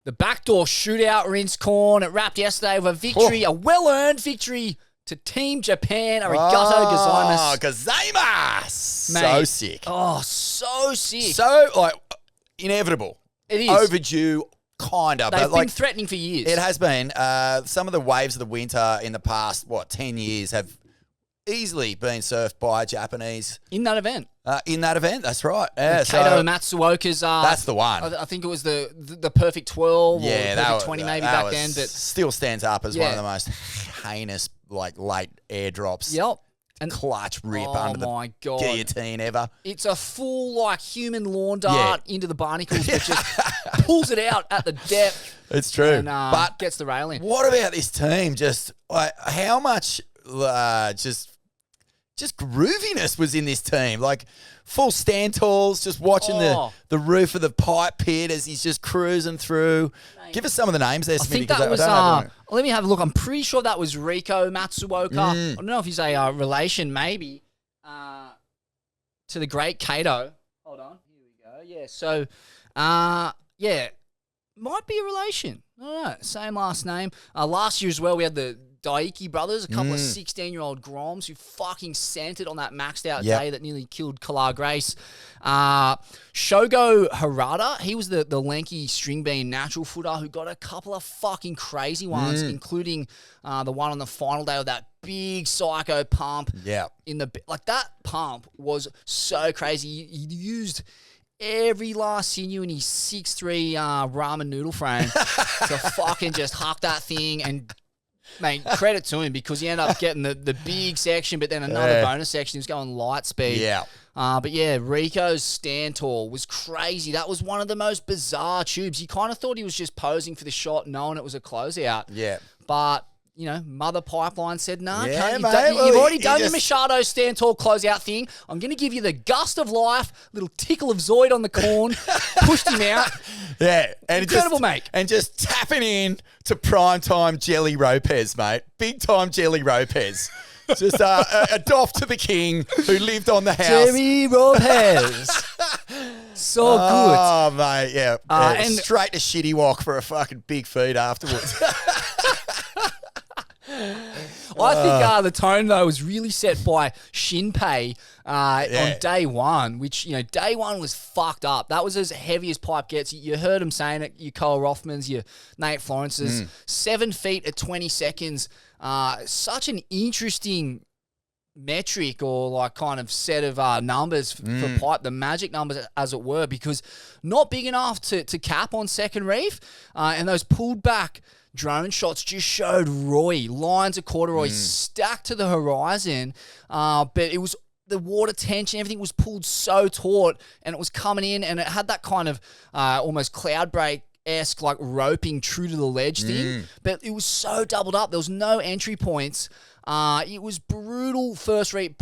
The backdoor shootout rinse corn. It wrapped yesterday with a victory, a well-earned victory to Team Japan. Arigato gozaimasu. Gozaimasu. Mate. So sick. Oh, so sick. So, inevitable. It is. Overdue, kind of. They've been threatening for years. It has been. Some of the waves of the winter in the past, 10 years have easily been surfed by Japanese. In that event. That's right. Yeah, Kato Matsuoka's. That's the one. I think it was the perfect 12 or the perfect 20 maybe back then. But still stands up as one of the most heinous late airdrops. Yep. And clutch rip under the guillotine ever. It's a full human lawn dart into the barnacles, but just pulls it out at the depth. It's true. And, but gets the rail in. What about this team? Just how much just grooviness was in this team. Full stand talls, just watching the roof of the pipe pit as he's just cruising through. Mate. Give us some of the names there, Smitty. I think that was, let me have a look. I'm pretty sure that was Rico Matsuoka. I don't know if he's a relation, maybe, to the great Kato. Hold on. Here we go. Yeah, so, might be a relation. I don't know. Same last name. Last year as well, we had the Daiki brothers, a couple of 16-year-old Groms who fucking sent it on that maxed out day that nearly killed Kala Grace. Shogo Harada, he was the lanky string bean natural footer who got a couple of fucking crazy ones, including the one on the final day of that big psycho pump. Yeah. That pump was so crazy. He used every last sinew in his 6'3" ramen noodle frame to fucking just huck that thing. And mate, credit to him because he ended up getting the big section, but then another bonus section. He was going light speed. Yeah. But yeah, Rico's stand tall was crazy. That was one of the most bizarre tubes. You kind of thought he was just posing for the shot, knowing it was a closeout. Yeah. But Mother Pipeline said, nah, you've already done your Machado stand tall closeout thing. I'm going to give you the gust of life, little tickle of Zoid on the corn, pushed him out. Yeah. And incredible, mate. And just tapping in to primetime Jelly Lopez, mate. Big time Jelly Lopez. Just a doff to the king who lived on the house. Jelly Lopez. So good. Oh, mate, yeah. And straight to shitty walk for a fucking big feed afterwards. I think the tone, though, was really set by Shinpei on day one, which, day one was fucked up. That was as heavy as pipe gets. You heard him saying it, your KOA Rothmans, your Nate Florence's, 7 feet at 20 seconds. Such an interesting metric or kind of set of numbers for pipe, the magic numbers as it were, because not big enough to cap on second reef, and those pulled back drone shots just showed Roy, lines of corduroy stacked to the horizon, but it was the water tension, everything was pulled so taut, and it was coming in, and it had that kind of almost cloud break-esque roping true to the ledge thing, but it was so doubled up. There was no entry points. It was brutal first reap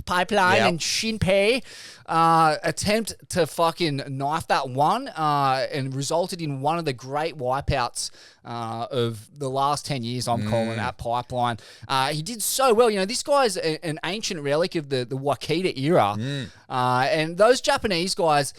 pipeline and Shinpei attempt to fucking knife that one and resulted in one of the great wipeouts of the last 10 years, I'm calling that pipeline. He did so well. This guy's an ancient relic of the Wakita era. And those Japanese guys,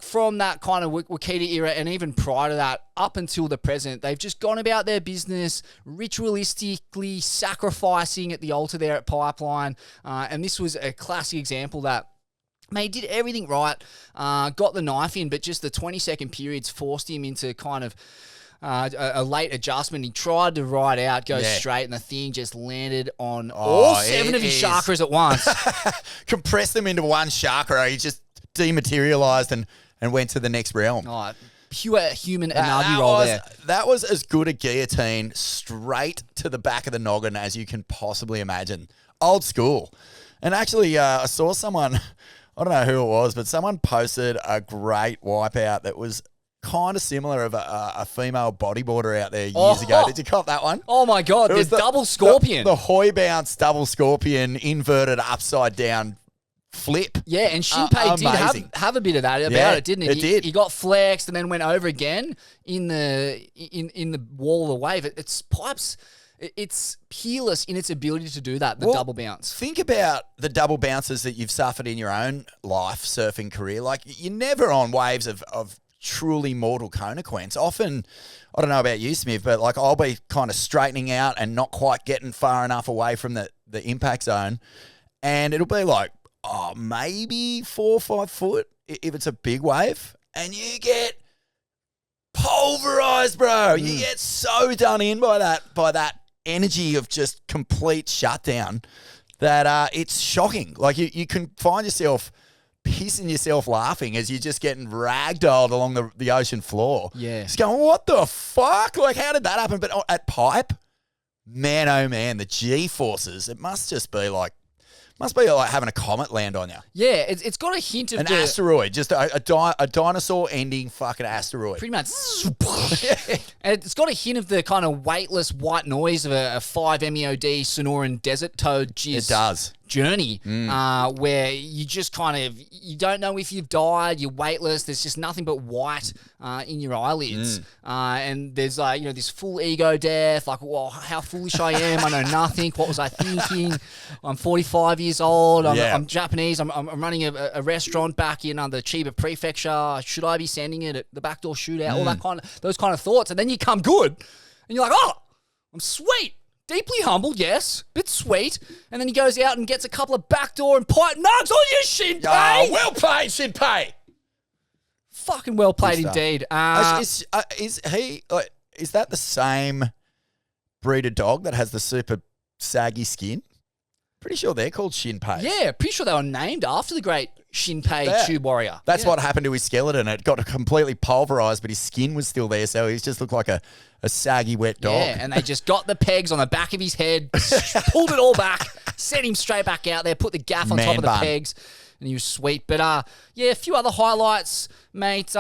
from that kind of Wakita era and even prior to that, up until the present, they've just gone about their business ritualistically sacrificing at the altar there at Pipeline. And this was a classic example that he did everything right, got the knife in, but just the 20-second periods forced him into kind of a late adjustment. He tried to ride out, go straight, and the thing just landed on all 7 of his chakras at once. Compressed them into one chakra. He just dematerialized and went to the next realm. Oh, pure human anagi roll there. That was as good a guillotine straight to the back of the noggin as you can possibly imagine. Old school. And actually, I saw someone, I don't know who it was, but someone posted a great wipeout that was kind of similar of a female bodyboarder out there years ago. Did you cop that one? Oh, my God. The double scorpion. The HUI bounce double scorpion inverted upside down flip. Yeah, and Shinpei did have a bit of that about it, didn't it? It did. He got flexed and then went over again in the wall of the wave. It's pipes. It's peerless in its ability to do that, the double bounce. Think about the double bounces that you've suffered in your own life surfing career. You're never on waves of truly mortal consequence. Often, I don't know about you, Smith, but like I'll be kind of straightening out and not quite getting far enough away from the impact zone, and it'll be like, maybe 4 or 5 foot if it's a big wave, and you get pulverized, bro. You get so done in by that energy of just complete shutdown that it's shocking. Like you can find yourself pissing yourself laughing as you're just getting ragdolled along the ocean floor. Yeah. Just going, what the fuck? Like, how did that happen? But at Pipe, man, oh man, the G-forces, it must be like having a comet land on you. Yeah, it's got a hint of an asteroid, just a dinosaur ending fucking asteroid. Pretty much. And it's got a hint of the kind of weightless white noise of a 5 MEOD Sonoran desert toad jizz. It does. Journey, where you just kind of, you don't know if you've died, you're weightless, there's just nothing but white in your eyelids. And there's this full ego death, like, well, how foolish I am, I know nothing, what was I thinking? I'm 45 years old, I'm Japanese, I'm running a restaurant back in the Chiba prefecture, should I be sending it at the backdoor shootout, all those kind of thoughts, and then you come good, and you're like, oh, I'm sweet. Deeply humbled, yes. Bit sweet. And then he goes out and gets a couple of backdoor and pipe nugs on you, Shinpei. Oh, well played, Shinpei. Fucking well played indeed. Is that the same breed of dog that has the super saggy skin? Pretty sure they're called Shinpei. Yeah, pretty sure they were named after the great Shinpei Tube Warrior. That's what happened to his skeleton. It got completely pulverized, but his skin was still there, so he just looked like a saggy, wet dog. Yeah, and they just got the pegs on the back of his head, pulled it all back, sent him straight back out there, put the gaff on top of the pegs, and he was sweet. But, a few other highlights, mate.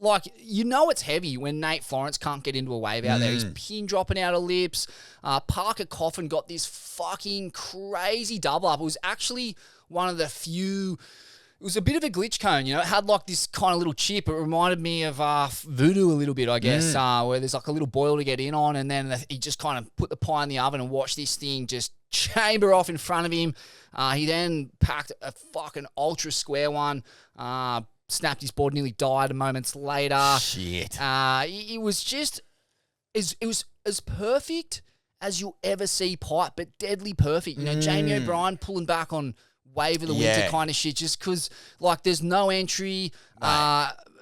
Like, it's heavy when Nate Florence can't get into a wave out there. He's pin dropping out of lips. Parker Coffin got this fucking crazy double up. It was actually one of the few... It was a bit of a glitch cone, It had like this kind of little chip. It reminded me of Voodoo a little bit, I guess, where there's like a little boil to get in on, and then he just kind of put the pie in the oven and watched this thing just chamber off in front of him. He then packed a fucking ultra square one, snapped his board, nearly died moments later. Shit. It was just... It was as perfect as you'll ever see Pipe, but deadly perfect. Jamie O'Brien pulling back on wave of the winter kind of shit, just because like there's no entry.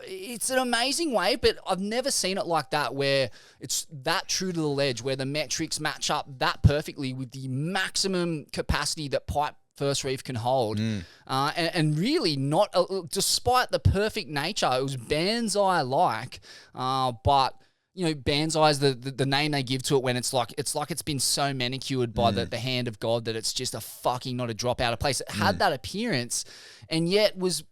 It's an amazing wave, but I've never seen it like that, where it's that true to the ledge, where the metrics match up that perfectly with the maximum capacity that Pipe First Reef can hold. And really not, despite the perfect nature, it was Banzai-like, but Banzai is the name they give to it when it's like it's been so manicured by the hand of God that it's just a fucking not a drop out of place. It had that appearance, and yet was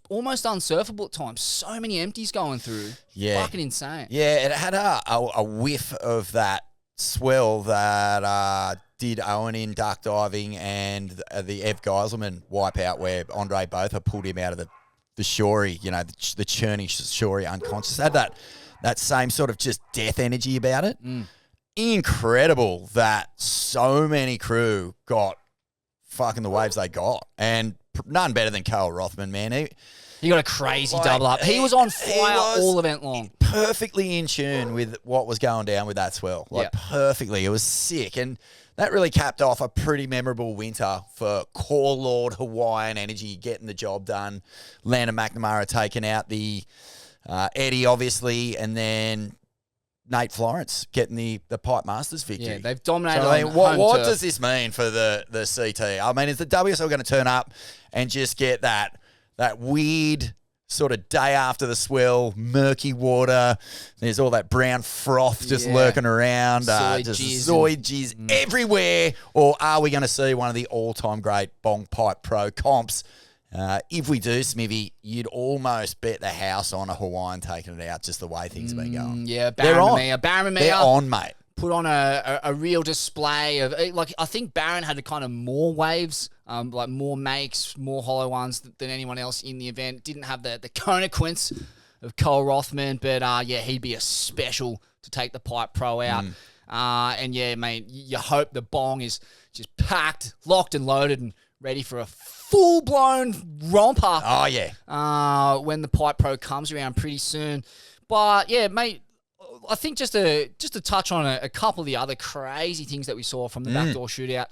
almost unsurfable at times. So many empties going through. Yeah. Fucking insane. Yeah, it had a whiff of that swell that did Owen in duck diving and the Ev Geiselman wipeout, where Andre Botha pulled him out of the shory, the churning shory unconscious. Had that same sort of just death energy about it. Incredible that so many crew got fucking the waves they got. And none better than KOA Rothman, man. He got a crazy double up. He was on fire all event long. Perfectly in tune with what was going down with that swell. Perfectly. It was sick. And that really capped off a pretty memorable winter for Core Lord Hawaiian Energy getting the job done. Landon McNamara taking out the... Eddie, obviously, and then Nate Florence getting the Pipe Masters victory. Yeah, they've dominated. So, what does this mean for the CT? I mean, is the WSL going to turn up and just get that weird sort of day after the swell, murky water? There's all that brown froth just lurking around, just Zoid jizz everywhere. Or are we going to see one of the all-time great Bong Pipe Pro comps? If we do, Smithy, you'd almost bet the house on a Hawaiian taking it out, just the way things have been going. Yeah, Barron They're on, mate. Put on a real display of, like, I think Barron had kind of more waves, like more makes, more hollow ones than anyone else in the event. Didn't have the consequence of Cole Rothman, but he'd be a special to take the Pipe Pro out. And mate, you hope the bong is just packed, locked and loaded, and ready for a full-blown romper. Oh, yeah. When the Pipe Pro comes around pretty soon. But, yeah, mate, I think just to touch on a couple of the other crazy things that we saw from the backdoor shootout.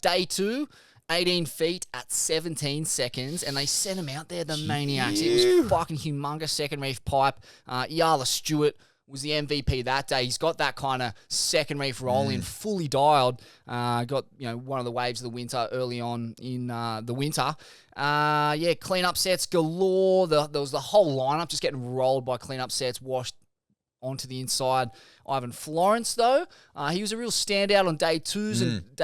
Day 2, 18 feet at 17 seconds, and they sent him out there, the maniacs. It was fucking humongous second reef pipe. Yarla Stewart was the MVP that day. He's got that kind of second reef roll in, fully dialed. Got one of the waves of the winter early on in the winter. Clean-up sets galore. There was the whole lineup just getting rolled by clean-up sets, washed onto the inside. Ivan Florence, though, he was a real standout on day 2s and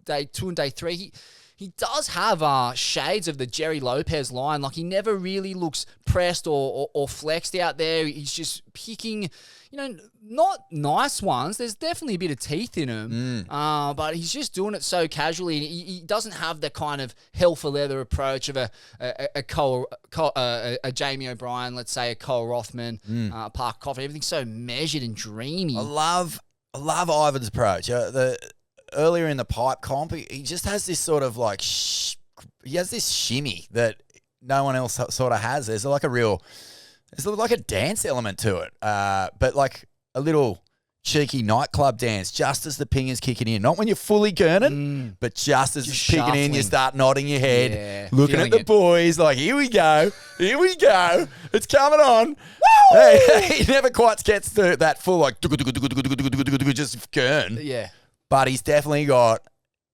day 2 and day 3. He does have shades of the Jerry Lopez line. Like, he never really looks pressed or flexed out there. He's just picking, not nice ones. There's definitely a bit of teeth in him, but he's just doing it so casually. He doesn't have the kind of hell for leather approach of a Jamie O'Brien, let's say a Cole Rothman, Park Coffin. Everything's so measured and dreamy. I love Ivan's approach. Earlier in the pipe comp, he just has this sort of like, he has this shimmy that no one else sort of has. There's like a dance element to it, but like a little cheeky nightclub dance just as the ping is kicking in. Not when you're fully gurning, but just as it's kicking in, you start nodding your head, looking at the boys like, here we go, it's coming on. Hey, he never quite gets to that full like just gurn. Yeah. But he's definitely got,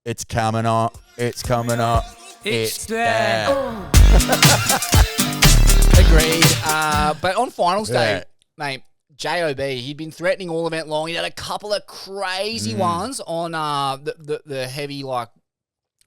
it's coming up, it's there. Agreed. But on finals day, mate, J.O.B., he'd been threatening all event long. He had a couple of crazy ones on the heavy, like,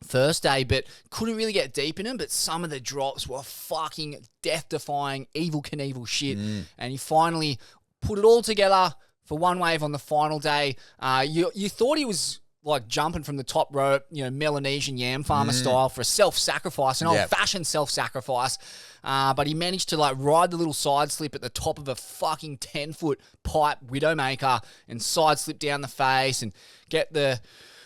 first day, but couldn't really get deep in them. But some of the drops were fucking death-defying, Evel Knievel shit. And he finally put it all together for one wave on the final day. You thought he was like jumping from the top rope, Melanesian yam farmer style for a self-sacrifice, an old-fashioned self-sacrifice. But he managed to like ride the little side slip at the top of a fucking 10-foot pipe Widowmaker and side slip down the face and get the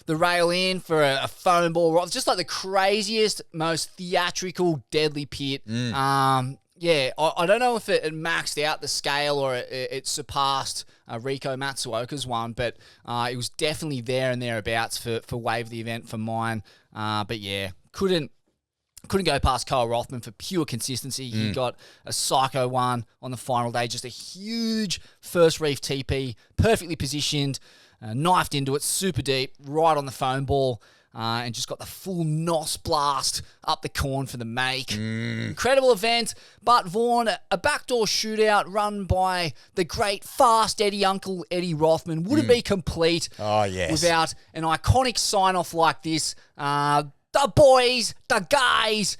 rail in for a foam ball. It's just like the craziest, most theatrical, deadly pit. I don't know if it maxed out the scale or it surpassed Rico Matsuoka's one, but it was definitely there and thereabouts for wave of the event for mine. But yeah, couldn't go past Koa Rothman for pure consistency. He got a psycho one on the final day, just a huge first reef TP, perfectly positioned, knifed into it, super deep, right on the foam ball. And just got the full NOS blast up the corn for the make. Incredible event. But Vaughan, a backdoor shootout run by the great fast Eddie Uncle Eddie Rothman wouldn't be complete without an iconic sign-off like this. The boys, the guys,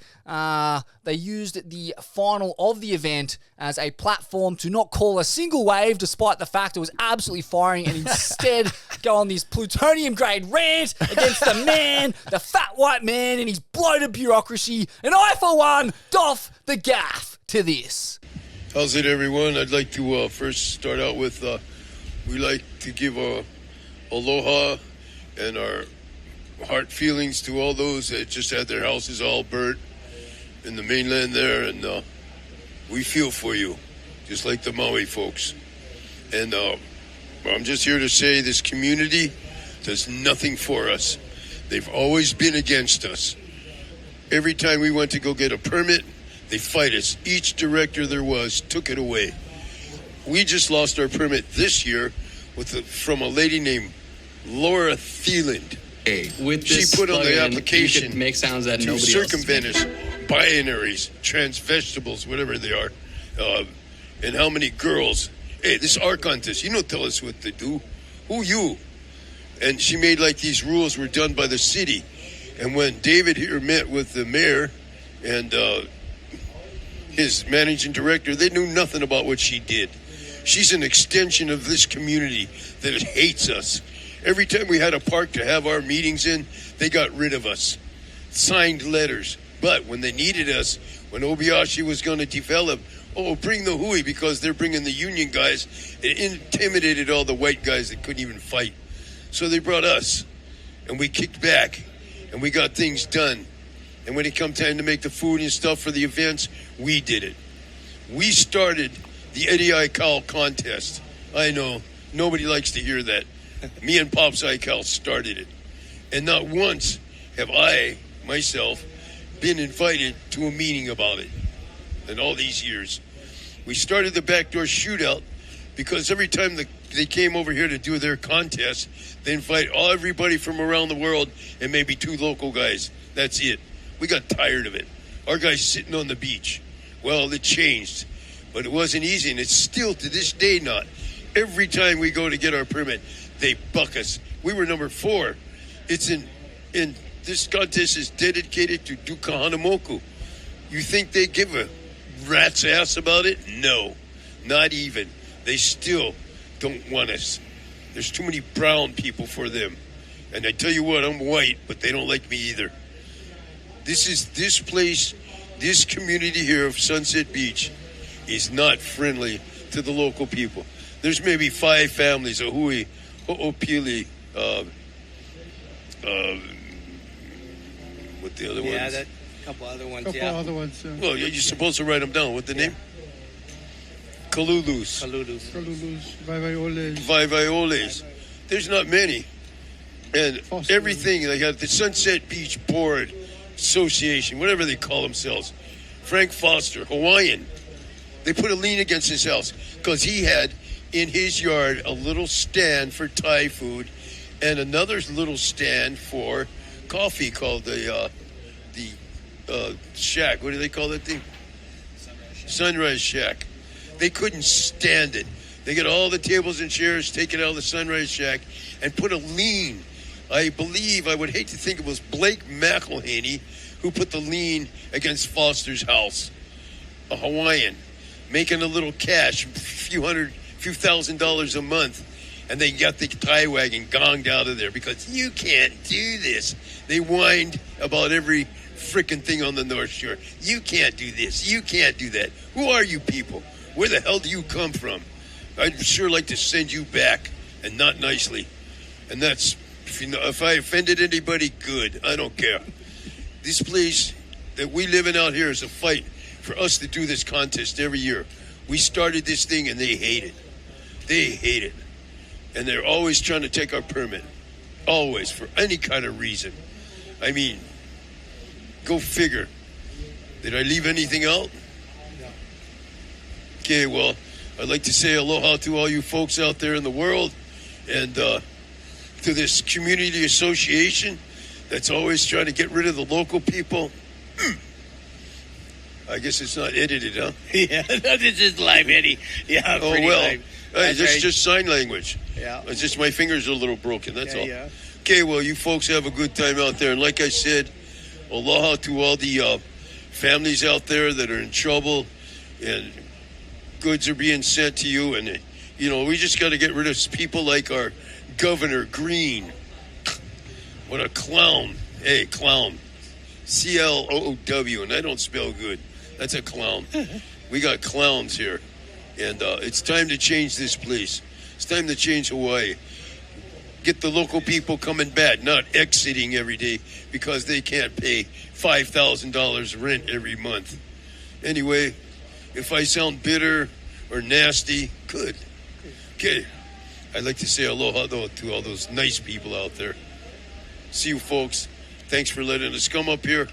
they used the final of the event as a platform to not call a single wave, despite the fact it was absolutely firing, and instead go on this plutonium-grade rant against the man, the fat white man, and his bloated bureaucracy. And I, for one, doff the gaff to this. How's it, everyone? I'd like to first start out with, we like to give aloha and our heart feelings to all those that just had their houses all burnt in the mainland there, and we feel for you, just like the Maui folks. And I'm just here to say this community does nothing for us. They've always been against us. Every time we went to go get a permit, they fight us. Each director there was took it away. We just lost our permit this year from a lady named Laura Thieland. With this, she put on the application you could make sounds that to nobody circumvent else us, binaries, trans vegetables, whatever they are, and how many girls. Hey, this is our contest. You don't tell us what to do. Who you? And she made like these rules were done by the city. And when David here met with the mayor and his managing director, they knew nothing about what she did. She's an extension of this community that hates us. Every time we had a park to have our meetings in, they got rid of us. Signed letters. But when they needed us, when Obayashi was going to develop, bring the Hui because they're bringing the union guys. It intimidated all the white guys that couldn't even fight. So they brought us, and we kicked back, and we got things done. And when it come time to make the food and stuff for the events, we did it. We started the Eddie Aikau contest. I know, nobody likes to hear that. Me and Pops Aikau started it. And not once have I, myself, been invited to a meeting about it in all these years. We started the backdoor shootout because every time they came over here to do their contest, they invite everybody from around the world and maybe 2 local guys. That's it. We got tired of it. Our guys sitting on the beach. Well, it changed, but it wasn't easy, and it's still to this day not. Every time we go to get our permit, they buck us. We were number 4. It's in this contest is dedicated to Dukahanimoku. You think they give a rat's ass about it? No, not even. They still don't want us. There's too many brown people for them. And I tell you what, I'm white, but they don't like me either. This place, this community here of Sunset Beach is not friendly to the local people. There's maybe 5 families, a Hui, Ho'opili, what the other ones? Yeah, that couple other ones. Well, you're supposed to write them down. What the name? Kalulus. Vaivioles. There's not many. And everything, they got the Sunset Beach Board Association, whatever they call themselves. Frank Foster, Hawaiian. They put a lien against his house because he had in his yard a little stand for Thai food and another little stand for coffee called the shack. What do they call that thing? Sunrise Shack. They couldn't stand it. They got all the tables and chairs taken out of the Sunrise Shack and put a lien. I believe, I would hate to think it was Blake McElhaney who put the lien against Foster's house. A Hawaiian, making a little cash, few $1,000 a month. And they got the Thai wagon gonged out of there because you can't do this. They whined about every frickin' thing on the North Shore. You can't do this. You can't do that. Who are you people? Where the hell do you come from? I'd sure like to send you back, and not nicely. And that's, if I offended anybody, good. I don't care. This place that we live in out here is a fight for us to do this contest every year. We started this thing, and they hate it. They hate it. And they're always trying to take our permit. Always, for any kind of reason. I mean, go figure. Did I leave anything out? Okay, well, I'd like to say aloha to all you folks out there in the world and to this community association that's always trying to get rid of the local people. I guess it's not edited, huh? Yeah, this is live, Eddie. Yeah, oh, well. Live. Hey, this is just sign language. Yeah. It's just my fingers are a little broken, that's all. Yeah. Okay, well, you folks have a good time out there. And like I said, aloha to all the families out there that are in trouble and goods are being sent to you. And, you know, we just got to get rid of people like our Governor Green. What a clown. Hey, clown. C-L-O-O-W, and I don't spell good. That's a clown. We got clowns here. And it's time to change this place. It's time to change Hawaii. Get the local people coming back, not exiting every day because they can't pay $5,000 rent every month. Anyway, if I sound bitter or nasty, good. Okay. I'd like to say aloha, though, to all those nice people out there. See you, folks. Thanks for letting us come up here.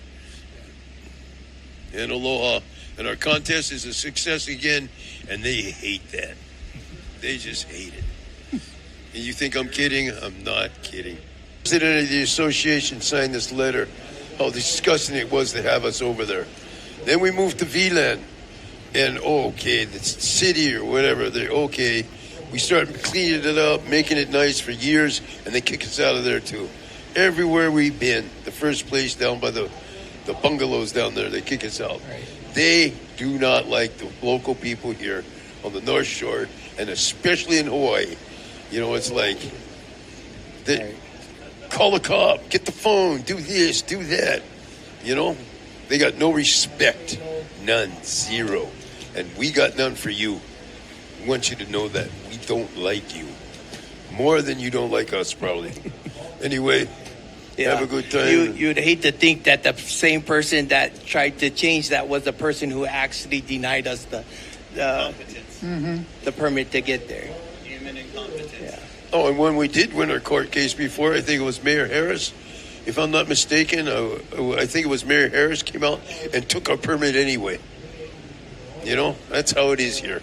And aloha. And our contest is a success again, and they hate that. They just hate it. And you think I'm kidding? I'm not kidding. The president of the association signed this letter, how disgusting it was to have us over there. Then we moved to VLAN, and okay, the city or whatever, they're okay. We started cleaning it up, making it nice for years, and they kick us out of there too. Everywhere we've been, the first place down by the bungalows down there, they kick us out. Right. They do not like the local people here on the North Shore, and especially in Hawaii. You know, it's like, call the cop, get the phone, do this, do that. You know, they got no respect. None. Zero. And we got none for you. We want you to know that. We don't like you. More than you don't like us, probably. Anyway, Have a good time. You'd hate to think that the same person that tried to change that was the person who actually denied us the permit to get there. Human incompetence. Yeah. Oh, and when we did win our court case before, I think it was Mayor Harris. If I'm not mistaken, I think it was Mayor Harris came out and took our permit anyway. You know, that's how it is here.